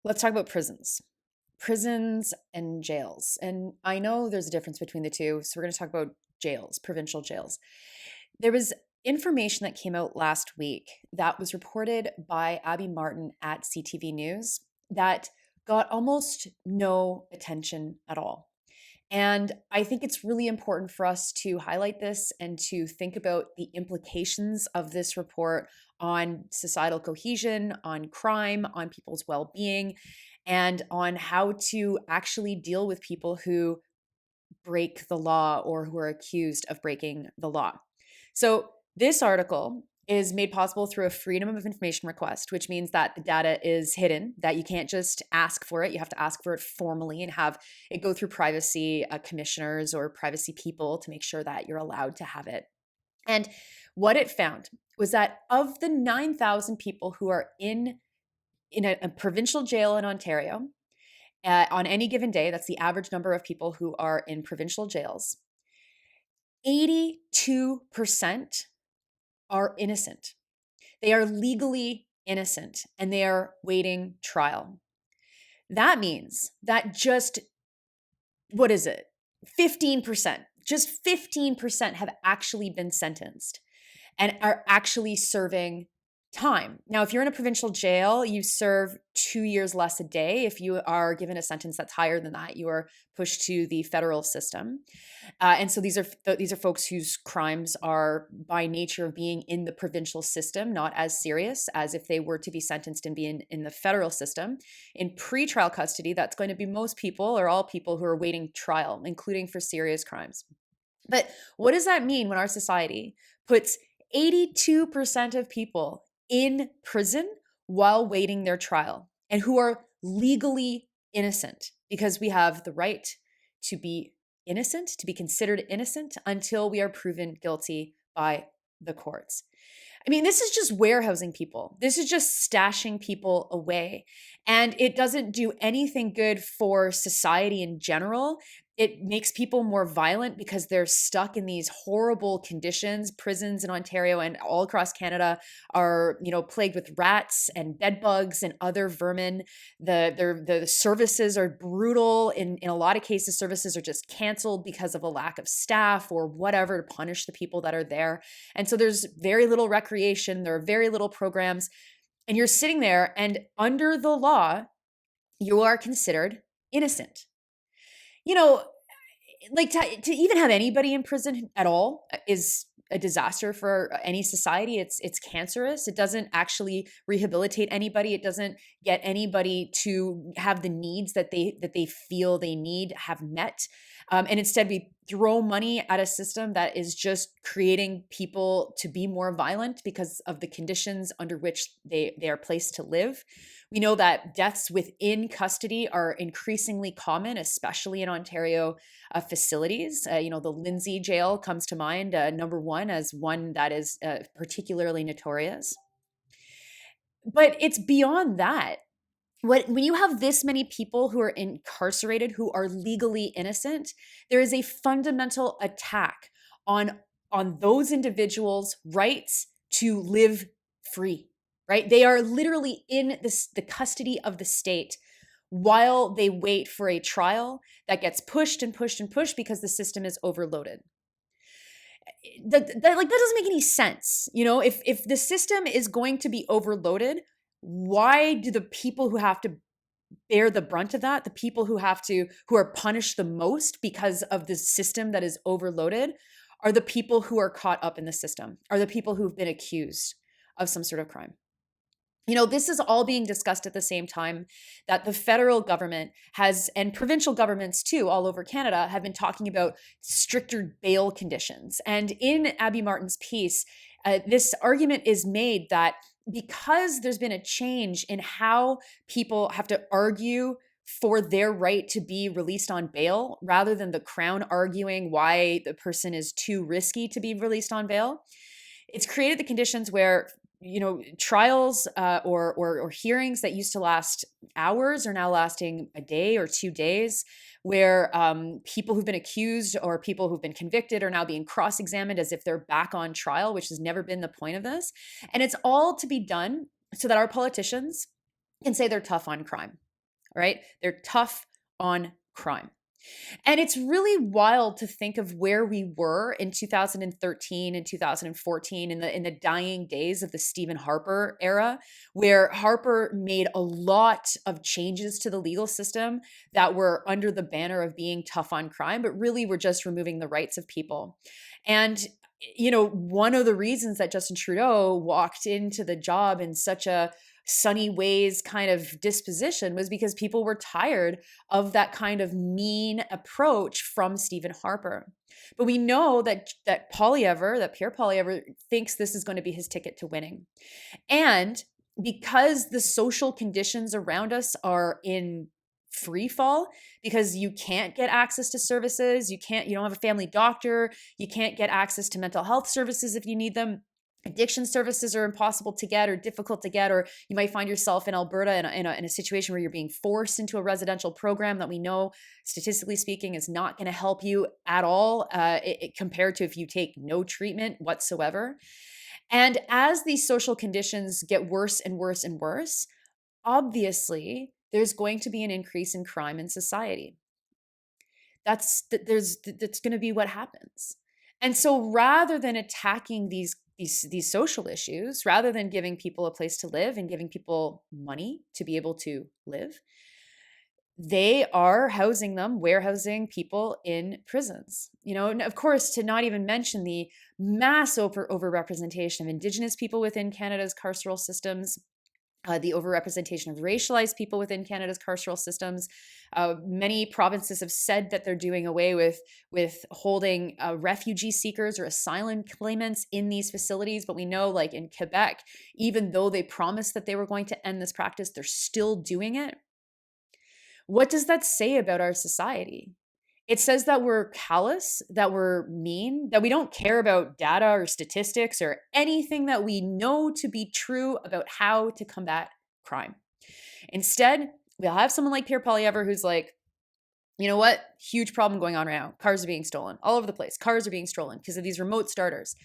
Let's talk about prisons and jails. And I know there's a difference between the two. So we're going to talk about jails, provincial jails. There was information that came out last week that was reported by Abby Martin at CTV News that got almost no attention at all. And I think it's really important for us to highlight this and to think about the implications of this report on societal cohesion, on crime, on people's well being, and on how to actually deal with people who break the law or who are accused of breaking the law. So, this article is made possible through a freedom of information request, which means that the data is hidden, that you can't just ask for it. You have to ask for it formally and have it go through privacy commissioners or privacy people to make sure that you're allowed to have it. And what it found was that of the 9,000 people who are in a provincial jail in Ontario, on any given day, that's the average number of people who are in provincial jails, 82% are innocent. They are legally innocent and they are waiting trial. That means that just, what is it? 15%, just 15% have actually been sentenced and are actually serving time. Now, if you're in a provincial jail, you serve 2 years less a day. If you are given a sentence that's higher than that, you are pushed to the federal system. And so these are folks whose crimes are by nature of being in the provincial system not as serious as if they were to be sentenced and be in the federal system. In pretrial custody, that's going to be most people or all people who are waiting trial, including for serious crimes. But what does that mean when our society puts 82% of people in prison while waiting their trial and who are legally innocent? Because we have the right to be innocent, to be considered innocent until we are proven guilty by the courts. I mean, this is just warehousing people. This is just stashing people away. And it doesn't do anything good for society in general. It makes people more violent because they're stuck in these horrible conditions. Prisons in Ontario and all across Canada are, plagued with rats and bed bugs and other vermin. The services are brutal. In a lot of cases, services are just canceled because of a lack of staff or whatever to punish the people that are there. And so there's very little recreation. There are very little programs. And you're sitting there, and under the law, you are considered innocent. You know, like to even have anybody in prison at all is a disaster for any society. It's cancerous. It doesn't actually rehabilitate anybody. It doesn't get anybody to have the needs that they feel they need have met. And instead, we throw money at a system that is just creating people to be more violent because of the conditions under which they are placed to live. We know that deaths within custody are increasingly common, especially in Ontario facilities. The Lindsay jail comes to mind, number one, as one that is particularly notorious. But it's beyond that. When you have this many people who are incarcerated who are legally innocent, there is a fundamental attack on those individuals' rights to live free, right? They are literally in the custody of the state while they wait for a trial that gets pushed and pushed and pushed because the system is overloaded. That doesn't make any sense. If the system is going to be overloaded, why do the people who have to bear the brunt of that, the people who are punished the most because of the system that is overloaded, are the people who are caught up in the system, are the people who've been accused of some sort of crime? This is all being discussed at the same time that the federal government has, and provincial governments too, all over Canada, have been talking about stricter bail conditions. And in Abby Martin's piece, this argument is made that because there's been a change in how people have to argue for their right to be released on bail, rather than the Crown arguing why the person is too risky to be released on bail, it's created the conditions where trials or hearings that used to last hours are now lasting a day or 2 days, where people who've been accused or people who've been convicted are now being cross-examined as if they're back on trial, which has never been the point of this. And it's all to be done so that our politicians can say they're tough on crime. All right. They're tough on crime. And it's really wild to think of where we were in 2013 and 2014 in the dying days of the Stephen Harper era, where Harper made a lot of changes to the legal system that were under the banner of being tough on crime, but really were just removing the rights of people. And one of the reasons that Justin Trudeau walked into the job in such a sunny ways kind of disposition was because people were tired of that kind of mean approach from Stephen Harper. But we know that Pierre Poilievre thinks this is going to be his ticket to winning. And because the social conditions around us are in free fall, because you can't get access to services, you don't have a family doctor, you can't get access to mental health services if you need them, addiction services are impossible to get or difficult to get, or you might find yourself in Alberta in a situation where you're being forced into a residential program that we know, statistically speaking, is not going to help you at all compared to if you take no treatment whatsoever. And as these social conditions get worse and worse and worse, obviously there's going to be an increase in crime in society. That's going to be what happens. And so rather than attacking these social issues, rather than giving people a place to live and giving people money to be able to live, they are warehousing people in prisons. And of course, to not even mention the mass overrepresentation of Indigenous people within Canada's carceral systems, the overrepresentation of racialized people within Canada's carceral systems. Many provinces have said that they're doing away with holding refugee seekers or asylum claimants in these facilities. But we know, like in Quebec, even though they promised that they were going to end this practice, they're still doing it. What does that say about our society? It says that we're callous, that we're mean, that we don't care about data or statistics or anything that we know to be true about how to combat crime. Instead, we'll have someone like Pierre Poilievre who's like, you know what? Huge problem going on right now. Cars are being stolen all over the place. Cars are being stolen because of these remote starters.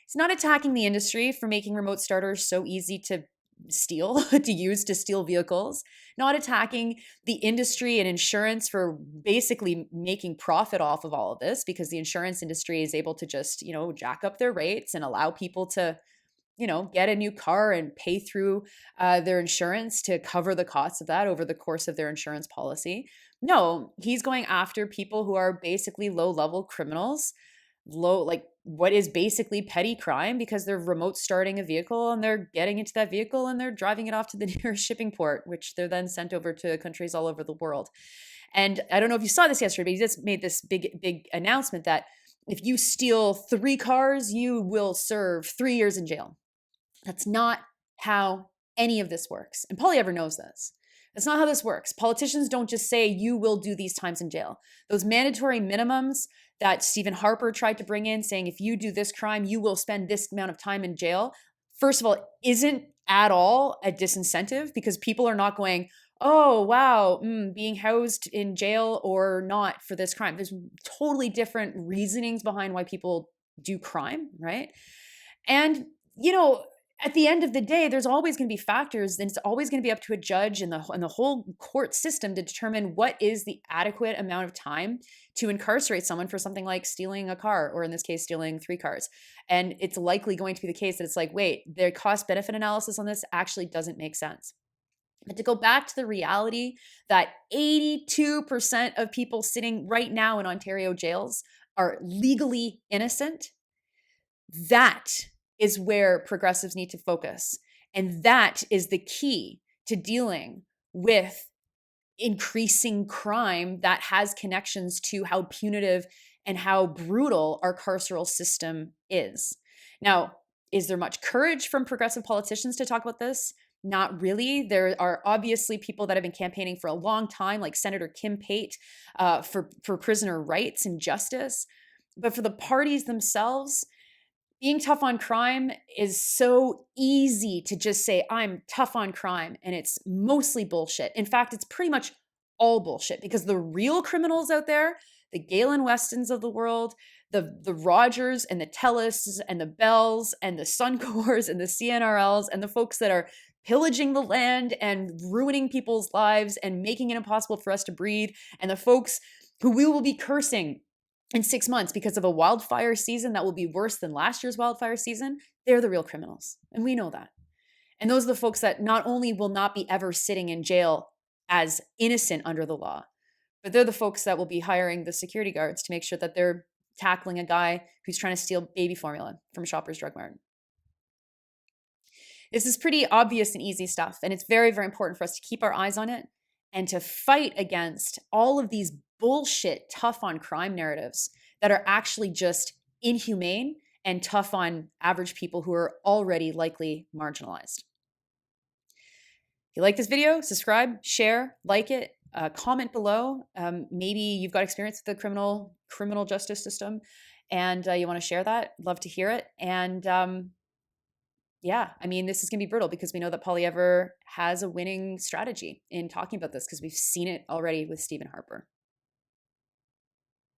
It's not attacking the industry for making remote starters so easy to steal, to use to steal vehicles, not attacking the industry and insurance for basically making profit off of all of this, because the insurance industry is able to just, jack up their rates and allow people to, get a new car and pay through their insurance to cover the costs of that over the course of their insurance policy. No, he's going after people who are basically low-level criminals, what is basically petty crime, because they're remote starting a vehicle and they're getting into that vehicle and they're driving it off to the nearest shipping port, which they're then sent over to countries all over the world. And I don't know if you saw this yesterday, but he just made this big announcement that if you steal 3 cars, you will serve 3 years in jail. That's not how any of this works. And Poilievre knows this. That's not how this works. Politicians don't just say you will do these times in jail. Those mandatory minimums that Stephen Harper tried to bring in, saying if you do this crime, you will spend this amount of time in jail, first of all, isn't at all a disincentive, because people are not going, oh, wow, being housed in jail or not for this crime. There's totally different reasonings behind why people do crime, right? And, at the end of the day, there's always going to be factors, and it's always going to be up to a judge and the whole court system to determine what is the adequate amount of time to incarcerate someone for something like stealing a car, or in this case, stealing 3 cars. And it's likely going to be the case that it's like, wait, their cost-benefit analysis on this actually doesn't make sense. But to go back to the reality that 82% of people sitting right now in Ontario jails are legally innocent, that is where progressives need to focus. And that is the key to dealing with increasing crime that has connections to how punitive and how brutal our carceral system is. Now, is there much courage from progressive politicians to talk about this? Not really. There are obviously people that have been campaigning for a long time, like Senator Kim Pate, for prisoner rights and justice. But for the parties themselves, being tough on crime is so easy to just say, I'm tough on crime, and it's mostly bullshit. In fact, it's pretty much all bullshit, because the real criminals out there, the Galen Westons of the world, the Rogers and the Telus and the Bells and the Suncors and the CNRLs and the folks that are pillaging the land and ruining people's lives and making it impossible for us to breathe. And the folks who we will be cursing in 6 months because of a wildfire season that will be worse than last year's wildfire season, they're the real criminals. And we know that. And those are the folks that not only will not be ever sitting in jail as innocent under the law, but they're the folks that will be hiring the security guards to make sure that they're tackling a guy who's trying to steal baby formula from Shoppers Drug Mart. This is pretty obvious and easy stuff, and it's very, very important for us to keep our eyes on it and to fight against all of these bullshit tough on crime narratives that are actually just inhumane and tough on average people who are already likely marginalized. If you like this video, subscribe, share, like it, comment below. Maybe you've got experience with the criminal justice system and you want to share that. Love to hear it. And yeah, I mean, this is going to be brutal because we know that Polyever has a winning strategy in talking about this because we've seen it already with Stephen Harper.